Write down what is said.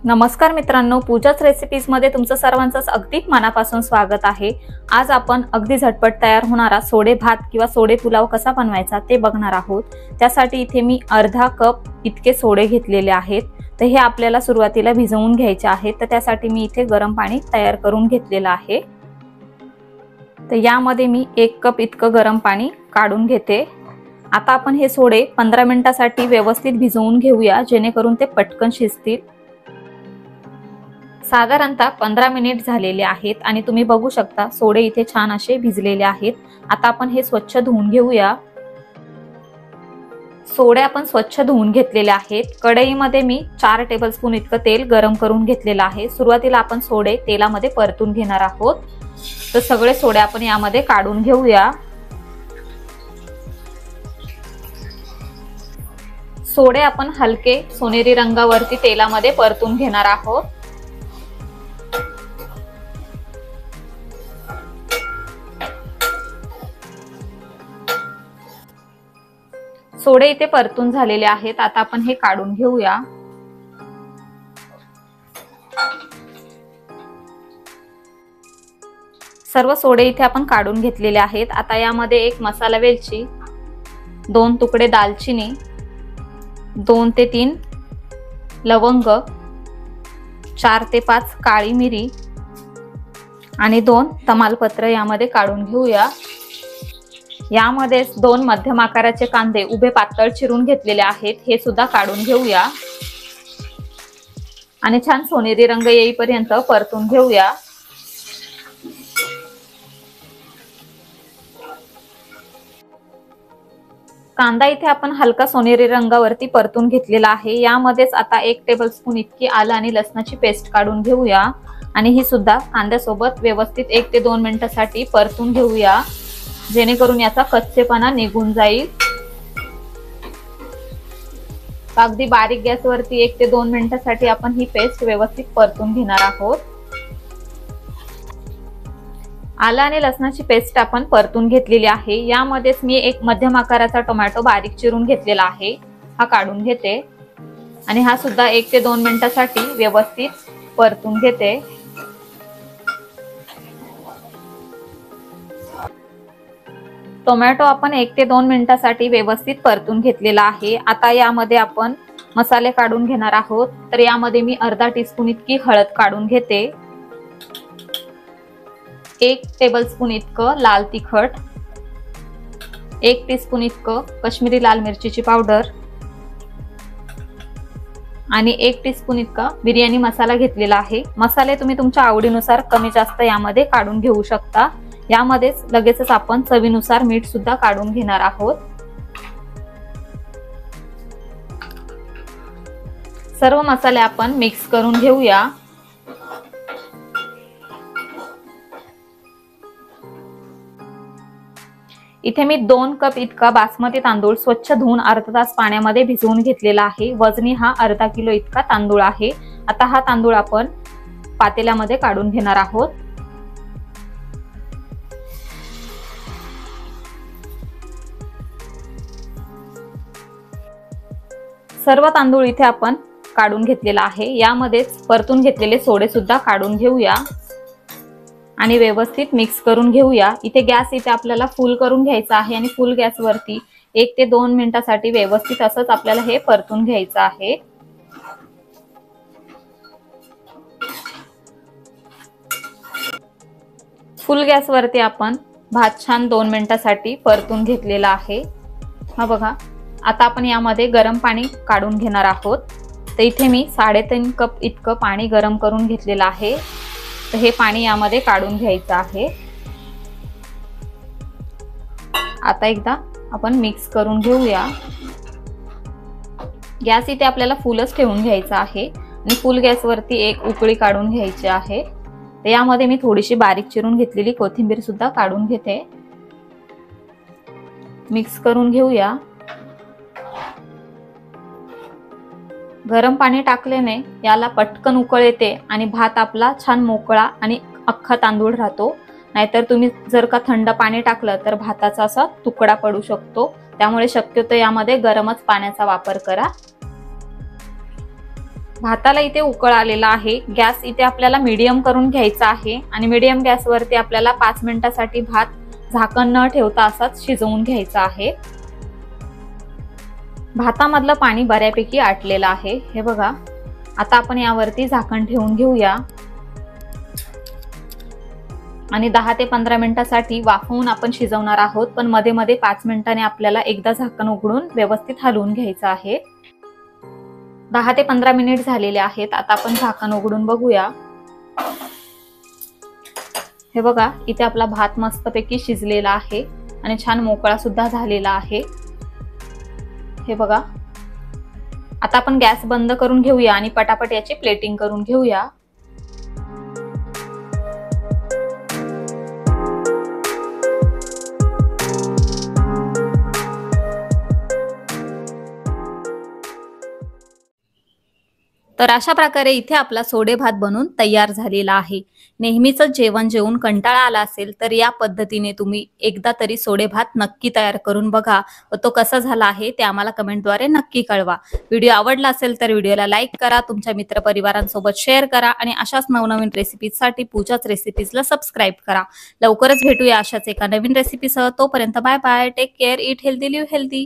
नमस्कार मित्रांनो, पूजाच रेसिपीज मध्ये तुमचं सर्वांचं अगदी मनापासून स्वागत आहे। आज आपण अगदी झटपट तयार होणारा सोडे भात किंवा सोडे पुलाव कसा बनवायचा ते बघणार आहोत। त्यासाठी इथे मी अर्धा कप इतके सोडे घेतलेले आहेत। तर हे आपल्याला सुरुवातीला भिजवून घ्यायचे आहेत। तर त्यासाठी मी इथे गरम पाणी तयार करून घेतलेलं आहे। तर यामध्ये मी 1 कप इतकं गरम पाणी काढून घेते। आता आपण हे सोडे 15 मिनिटांसाठी व्यवस्थित भिजवून घेऊया, जेणेकरून ते पटकन शिजतील। साधारणतः 15 मिनिट झालेले आहेत आणि तुम्ही बघू शकता सोडे इथे छान असे भिजलेले आहेत। आता आपण हे स्वच्छ धुवून घेऊया। सोडे आपण स्वच्छ धुवून घेतलेले आहेत। कढईमध्ये मी 4 टेबलस्पून इतकं तेल गरम करून घेतलेलं आहे। सुरुवातीला आपण सोडे तेलामध्ये परतून घेणार आहोत। तर सगळे सोडे आपण यामध्ये काढून घेऊया। सोडे आपण हलके सोनेरी रंगावरती तेलामध्ये परतून घेणार आहोत। सोडे इथे परतून झालेले आहेत। आता आपण हे काढून घेऊया। सर्व सोडे इथे आपण काढून घेतलेले आहेत। आता यामध्ये 1 मसाला वेलची, 2 तुकडे दालचिनी, 2 ते 3 लवंग, 4 ते 5 काळी मिरी आणि 2 तमालपत्र यामध्ये काढून घेऊया। यामध्ये 2 मध्यम आकाराचे कांदे उभे पातळ चिरून घेतलेले आहेत, हे सुद्धा काढून घेऊया आणि छान सोनेरी रंग येईपर्यंत परतून घेऊया। कांदा इथे आपण हलका सोनेरी रंगावरती परतून घेतलेला आहे। यामध्येच आता 1 टेबलस्पून इतकी आलं आणि लसणाची पेस्ट काढून घेऊया आणि ही सुद्धा कांद्यासोबत व्यवस्थित 1 ते 2 मिनिटांसाठी परतून घेऊया, जेणेकरून याचा कच्चेपणा निघून जाईल। अगदी बारीक गॅसवरती 1 ते 2 मिनिटांसाठी आपण ही पेस्ट व्यवस्थित परतून घेणार आहोत। आलं आणि लसणाची पेस्ट आपण परतून घेतलेली आहे। यामध्येच मी 1 मध्यम आकाराचा टोमॅटो बारीक चिरून घेतलेला आहे, हा काढून घेते आणि हा सुद्धा 1 ते 2 मिनिटांसाठी व्यवस्थित परतून घेते। टोमॅटो आपण 1 ते 2 मिनिटांसाठी व्यवस्थित परतून घेतलेला आहे। आता यामध्ये आपण मसाले काढून घेणार आहोत। तर यामध्ये मी अर्धा टीस्पून इतकी हळद काढून घेते, 1 टेबलस्पून इतकं लाल तिखट, 1 टीस्पून इतकं काश्मीरी लाल मिरचीची पावडर आणि 1 टीस्पून इतका बिर्याणी मसाला घेतलेला आहे। मसाले तुम्ही तुमच्या आवडीनुसार कमी जास्त यामध्ये काढून घेऊ शकता। यामध्येच लगेचच आपण चवीनुसार मीठ सुद्धा काढून घेणार आहोत। सर्व मसाले आपण मिक्स करून घेऊया। इथे मी 2 कप इतका बासमती तांदूळ स्वच्छ धुवून अर्धा तास पाण्यामध्ये भिजवून घेतलेला आहे। वजनी हा अर्धा किलो इतका तांदूळ आहे। आता हा तांदूळ आपण पातेल्यामध्ये काढून घेणार आहोत। सर्व तांदूळ इथे आपण काढून घेतलेला आहे। यामध्येच परतून घेतलेले सोडे सुद्धा काढून घेऊया आणि व्यवस्थित मिक्स करून घेऊया। इथे गॅस इथे आपल्याला फुल करून घ्यायचा आहे आणि फुल गॅसवरती 1 ते 2 मिनिटांसाठी व्यवस्थित असंच आपल्याला हे परतून घ्यायचं आहे। फुल गॅसवरती आपण भात छान 2 मिनिटांसाठी परतून घेतलेला आहे। हा बघा, आता आपण यामध्ये गरम पाणी काढून घेणार आहोत। तर इथे मी 3.5 कप इतकं पाणी गरम करून घेतलेलं आहे। तर हे पाणी यामध्ये काढून घ्यायचं आहे। आता एकदा आपण मिक्स करून घेऊया। गॅस इथे आपल्याला फुलच ठेवून घ्यायचा आहे आणि फुल गॅसवरती 1 उकळी काढून घ्यायची आहे। तर यामध्ये मी थोडीशी बारीक चिरून घेतलेली कोथिंबीर सुद्धा काढून घेते। मिक्स करून घेऊया। गरम पाणी टाकल्याने याला पटकन उकळ येते आणि भात आपला छान मोकळा आणि अख्खा तांदूळ राहतो। नाहीतर तुम्ही जर का थंड पाणी टाकलं तर भाताचा असा तुकडा पडू शकतो। त्यामुळे शक्यतो यामध्ये गरमच पाण्याचा वापर करा। भाताला इथे उकळ आलेला आहे। गॅस इथे आपल्याला मीडियम करून घ्यायचा आहे आणि मीडियम गॅसवरती आपल्याला 5 मिनिटांसाठी भात झाकण न ठेवता असाच शिजवून घ्यायचा आहे। भातामधलं पाणी बऱ्यापैकी आटलेलं आहे, हे बघा। आता आपण यावरती झाकण ठेवून घेऊया आणि 10 ते 15 मिनिटांसाठी वाफवून आपण शिजवणार आहोत, पण मध्ये मध्ये 5 मिनिटांनी आपल्याला एकदा झाकण उघडून व्यवस्थित हलवून घ्यायचं आहे। 10 ते 15 मिनिट झालेले आहेत। आता आपण झाकण उघडून बघूया। हे बघा, इथे आपला भात मस्तपैकी शिजलेला आहे आणि छान मोकळा सुद्धा झालेला आहे, हे बघा। आता आपण गॅस बंद करून घेऊया आणि पटापट याची प्लेटिंग करून घेऊया। तर अशा प्रकारे इथे आपला सोडे भात बनून तयार झालेला आहे। नेहमीच जेवण जेवून कंटाळा आला असेल तर या पद्धतीने तुम्ही एकदा तरी सोडे भात नक्की तयार करून बघा व तो कसा झाला आहे ते आम्हाला कमेंटद्वारे नक्की कळवा। व्हिडिओ आवडला असेल तर व्हिडिओला लाईक करा, तुमच्या मित्रपरिवारांसोबत शेअर करा आणि अशाच नवनवीन रेसिपीजसाठी पूजाच रेसिपीजला सबस्क्राइब करा। लवकरच भेटूया अशाच एका नवीन रेसिपीसह। तोपर्यंत bye bye, take care, eat healthy, live healthy.